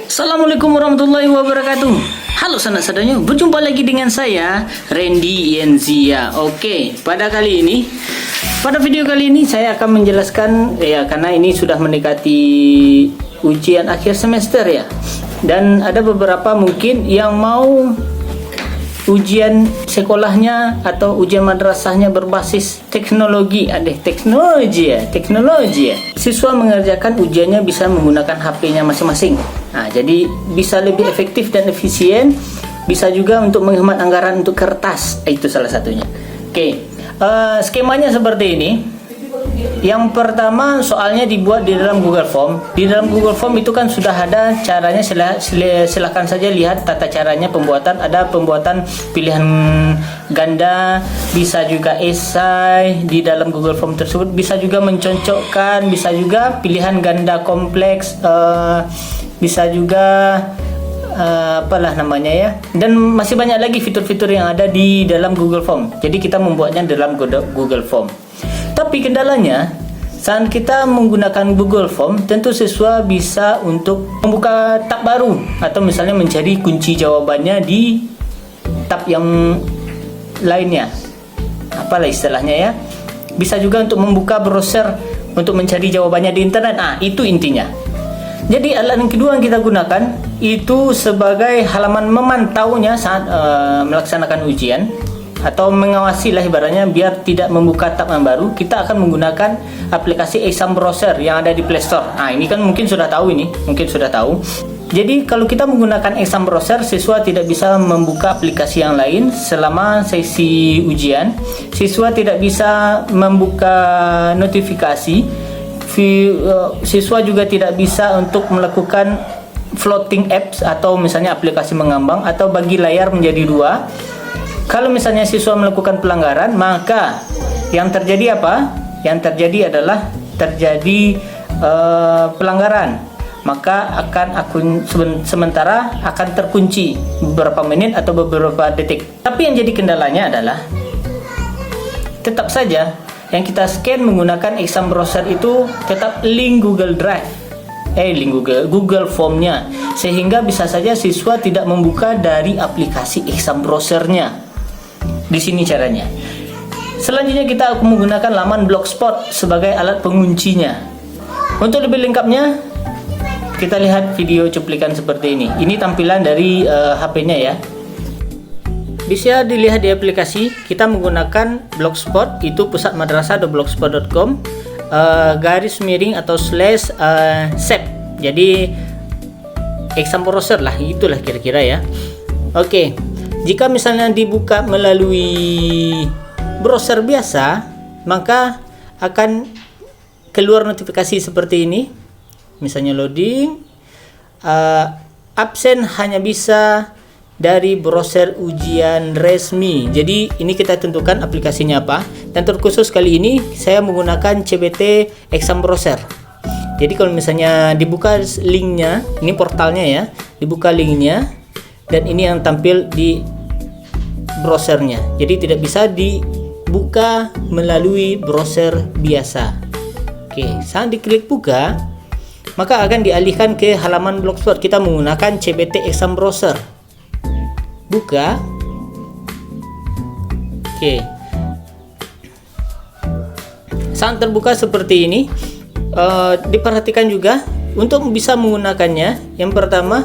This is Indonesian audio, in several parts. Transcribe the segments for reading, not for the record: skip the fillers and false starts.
Assalamualaikum warahmatullahi wabarakatuh. Halo sanak saudaranya, berjumpa lagi dengan saya Randy Yenzia. Oke, pada video kali ini saya akan menjelaskan karena ini sudah mendekati ujian akhir semester ya. Dan ada beberapa mungkin yang mau ujian sekolahnya atau ujian madrasahnya berbasis teknologi. Teknologi ya. Siswa mengerjakan ujiannya bisa menggunakan HP-nya masing-masing. Nah, jadi bisa lebih efektif dan efisien. Bisa juga untuk menghemat anggaran untuk kertas. Itu salah satunya. Oke, skemanya seperti ini. Yang pertama, soalnya dibuat di dalam Google Form. Di dalam Google Form itu kan sudah ada caranya. Silahkan saja lihat tata caranya pembuatan. Ada pembuatan pilihan ganda, bisa juga esai di dalam Google Form tersebut. Bisa juga mencocokkan, bisa juga pilihan ganda kompleks, bisa juga apalah namanya ya. Dan masih banyak lagi fitur-fitur yang ada di dalam Google Form. Jadi kita membuatnya dalam Google Form. Tapi kendalanya, saat kita menggunakan Google Form, tentu siswa bisa untuk membuka tab baru atau misalnya mencari kunci jawabannya di tab yang lainnya. Apalah istilahnya ya. Bisa juga untuk membuka browser untuk mencari jawabannya di internet. Nah, itu intinya. Jadi alat yang kedua yang kita gunakan itu sebagai halaman memantaunya saat melaksanakan ujian, atau mengawasi lah ibaratnya biar tidak membuka tab yang baru. Kita akan menggunakan aplikasi Exam Browser yang ada di Play Store. Nah, ini kan mungkin sudah tahu. Jadi kalau kita menggunakan Exam Browser, siswa tidak bisa membuka aplikasi yang lain selama sesi ujian. Siswa tidak bisa membuka notifikasi. Siswa juga tidak bisa untuk melakukan floating apps atau misalnya aplikasi mengambang atau bagi layar menjadi dua. Kalau misalnya siswa melakukan pelanggaran, maka yang terjadi apa? Yang terjadi adalah pelanggaran. Maka akun sementara akan terkunci beberapa menit atau beberapa detik. Tapi yang jadi kendalanya adalah tetap saja yang kita scan menggunakan Exam Browser itu tetap link Google Drive. Google Formnya, sehingga bisa saja siswa tidak membuka dari aplikasi Exam Browsernya. Di sini caranya. Selanjutnya kita akan menggunakan laman Blogspot sebagai alat penguncinya. Untuk lebih lengkapnya, kita lihat video cuplikan seperti ini. Ini tampilan dari HP-nya ya. Bisa dilihat di aplikasi. Kita menggunakan Blogspot, itu pusatmadrasah.blogspot.com /sep. Jadi Exam Browser lah, itulah kira-kira ya. Oke. Jika misalnya dibuka melalui browser biasa, maka akan keluar notifikasi seperti ini. Misalnya loading, absen hanya bisa dari browser ujian resmi. Jadi ini kita tentukan aplikasinya apa. Dan terkhusus kali ini saya menggunakan CBT Exam Browser. Jadi kalau misalnya dibuka linknya, ini portalnya ya, dibuka linknya, dan ini yang tampil di browsernya. Jadi tidak bisa dibuka melalui browser biasa. Oke, saat diklik buka, maka akan dialihkan ke halaman Blogspot. Kita menggunakan CBT Exam Browser. Buka. Oke. Saat terbuka seperti ini, diperhatikan juga untuk bisa menggunakannya. Yang pertama,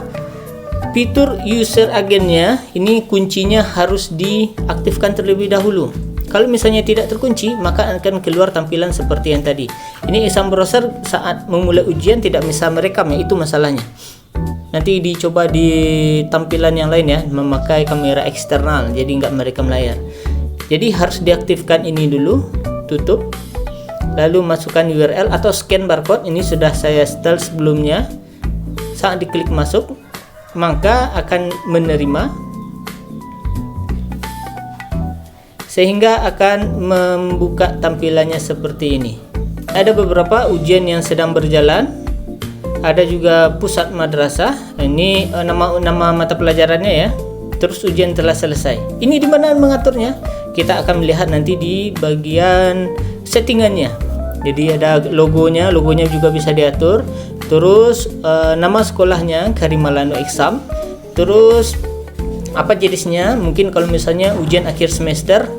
fitur user agentnya ini kuncinya harus diaktifkan terlebih dahulu. Kalau misalnya tidak terkunci, maka akan keluar tampilan seperti yang tadi. Ini Exam Browser saat memulai ujian tidak bisa merekam ya, itu masalahnya. Nanti dicoba di tampilan yang lain ya, memakai kamera eksternal, jadi nggak merekam layar. Jadi harus diaktifkan ini dulu, tutup, lalu masukkan URL atau scan barcode. Ini sudah saya setel sebelumnya. Saat diklik masuk, maka akan menerima, sehingga akan membuka tampilannya seperti ini. Ada beberapa ujian yang sedang berjalan, ada juga pusat madrasah. Ini nama mata pelajarannya ya. Terus ujian telah selesai. Ini di mana mengaturnya? Kita akan melihat nanti di bagian settingannya. Jadi ada logonya juga bisa diatur. terus nama sekolahnya Karimalano Exam, terus apa jenisnya, mungkin kalau misalnya ujian akhir semester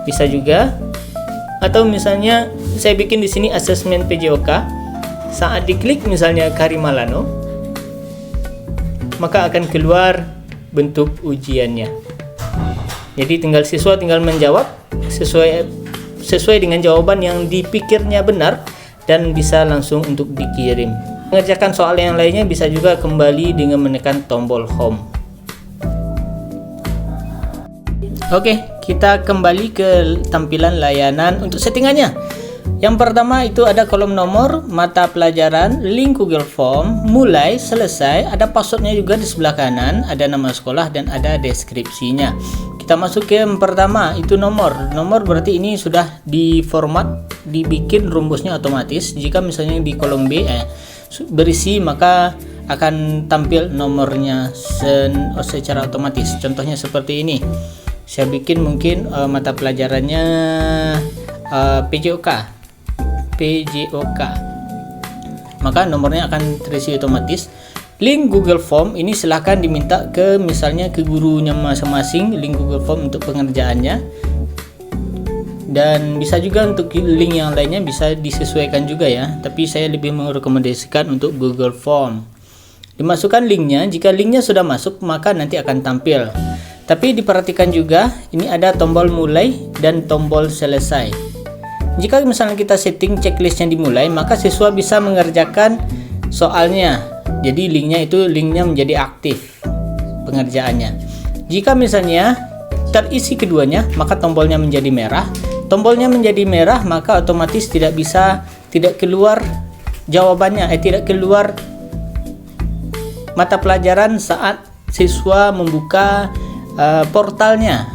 bisa juga, atau misalnya saya bikin di sini asesmen PJOK. Saat diklik misalnya Karimalano, maka akan keluar bentuk ujiannya. Jadi siswa tinggal menjawab sesuai dengan jawaban yang dipikirnya benar dan bisa langsung untuk dikirim. Mengerjakan soal yang lainnya bisa juga kembali dengan menekan tombol home. Oke, kita kembali ke tampilan layanan untuk settingannya. Yang pertama itu ada kolom nomor, mata pelajaran, link Google Form, mulai, selesai, ada passwordnya juga di sebelah kanan, ada nama sekolah dan ada deskripsinya. Kita masuk ke yang pertama, itu nomor. Nomor berarti ini sudah diformat, dibikin rumusnya otomatis. Jika misalnya di kolom B berisi, maka akan tampil nomornya secara otomatis. Contohnya seperti ini. Saya bikin mungkin mata pelajarannya PJOK, maka nomornya akan terisi otomatis. Link Google Form ini silahkan diminta ke misalnya ke gurunya masing-masing, link Google Form untuk pengerjaannya, dan bisa juga untuk link yang lainnya bisa disesuaikan juga ya, tapi saya lebih merekomendasikan untuk Google Form. Dimasukkan linknya, jika linknya sudah masuk maka nanti akan tampil. Tapi diperhatikan juga, ini ada tombol mulai dan tombol selesai. Jika misalnya kita setting checklistnya dimulai, maka siswa bisa mengerjakan soalnya. Jadi linknya menjadi aktif pengerjaannya. Jika misalnya terisi keduanya, maka tombolnya menjadi merah. Tombolnya menjadi merah, maka otomatis tidak keluar jawabannya, tidak keluar mata pelajaran saat siswa membuka portalnya.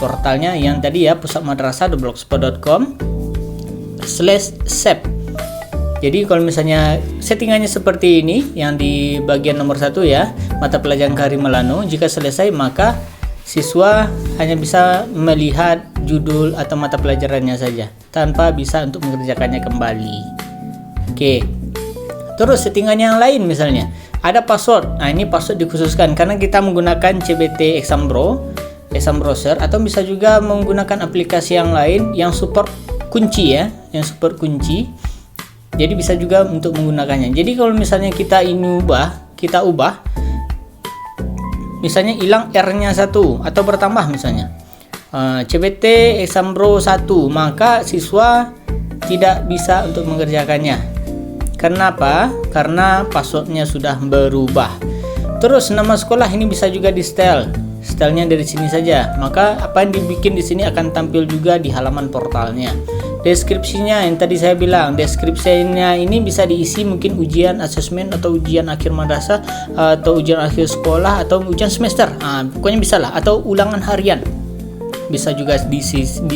Portalnya yang tadi ya, pusatmadrasah.blogspot.com/sep. Jadi kalau misalnya settingannya seperti ini, yang di bagian nomor 1 ya, mata pelajaran Karimalano, jika selesai maka siswa hanya bisa melihat judul atau mata pelajarannya saja, tanpa bisa untuk mengerjakannya kembali. Oke. Terus settingan yang lain misalnya ada password. Nah, ini password dikhususkan karena kita menggunakan CBT Exam Browser, atau bisa juga menggunakan aplikasi yang lain yang support kunci ya, Jadi bisa juga untuk menggunakannya. Jadi kalau misalnya kita ubah, misalnya hilang R-nya 1 atau bertambah misalnya CBT Exam Bro 1, maka siswa tidak bisa untuk mengerjakannya. Kenapa? Karena passwordnya sudah berubah. Terus nama sekolah ini bisa juga di stylenya dari sini saja. Maka apa yang dibikin di sini akan tampil juga di halaman portalnya. Deskripsinya yang tadi saya bilang, deskripsinya ini bisa diisi mungkin ujian asesmen atau ujian akhir madrasah atau ujian akhir sekolah atau ujian semester. Pokoknya bisa lah, atau ulangan harian. Bisa juga di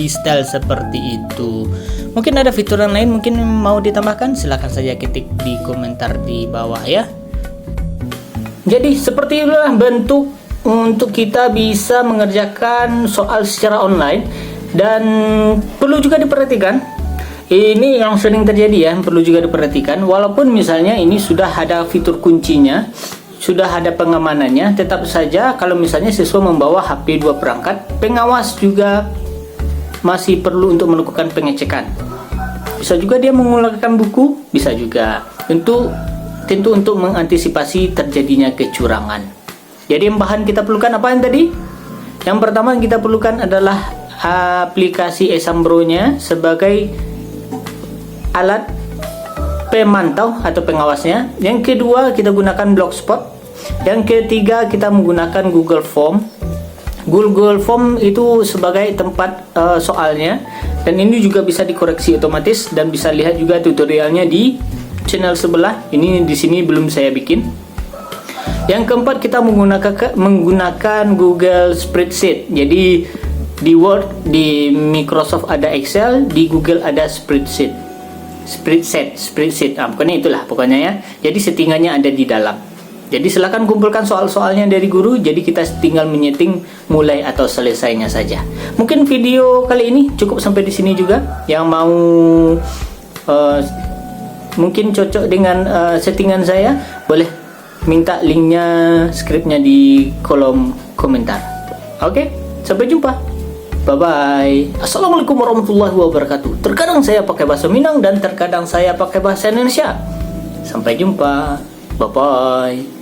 style seperti itu. Mungkin ada fitur yang lain mungkin mau ditambahkan, silahkan saja ketik di komentar di bawah ya. Jadi seperti itulah bentuk untuk kita bisa mengerjakan soal secara online. Dan perlu juga diperhatikan, ini yang sering terjadi ya, perlu juga diperhatikan, walaupun misalnya ini sudah ada fitur kuncinya, sudah ada pengamanannya, tetap saja kalau misalnya siswa membawa HP 2 perangkat, pengawas juga masih perlu untuk melakukan pengecekan. Bisa juga dia menggunakan buku, bisa juga tentu untuk mengantisipasi terjadinya kecurangan. Jadi yang bahan kita perlukan apa yang tadi? Yang pertama yang kita perlukan adalah aplikasi Exam Bro-nya sebagai alat pemantau atau pengawasnya. Yang kedua kita gunakan Blogspot. Yang ketiga kita menggunakan Google Form. Google Form itu sebagai tempat soalnya, dan ini juga bisa dikoreksi otomatis dan bisa lihat juga tutorialnya di channel sebelah. Ini di sini belum saya bikin. Yang keempat kita menggunakan Google Spreadsheet. Jadi di Word, di Microsoft ada Excel, di Google ada Spreadsheet. Pokoknya itulah pokoknya ya. Jadi settingannya ada di dalam. Jadi silakan kumpulkan soal-soalnya dari guru. Jadi kita tinggal menyeting mulai atau selesainya saja. Mungkin video kali ini cukup sampai di sini juga. Yang mau mungkin cocok dengan settingan saya, boleh minta linknya, skripnya di kolom komentar. Oke, sampai jumpa. Bye-bye. Assalamualaikum warahmatullahi wabarakatuh. Terkadang saya pakai bahasa Minang dan terkadang saya pakai bahasa Indonesia. Sampai jumpa. Bye-bye.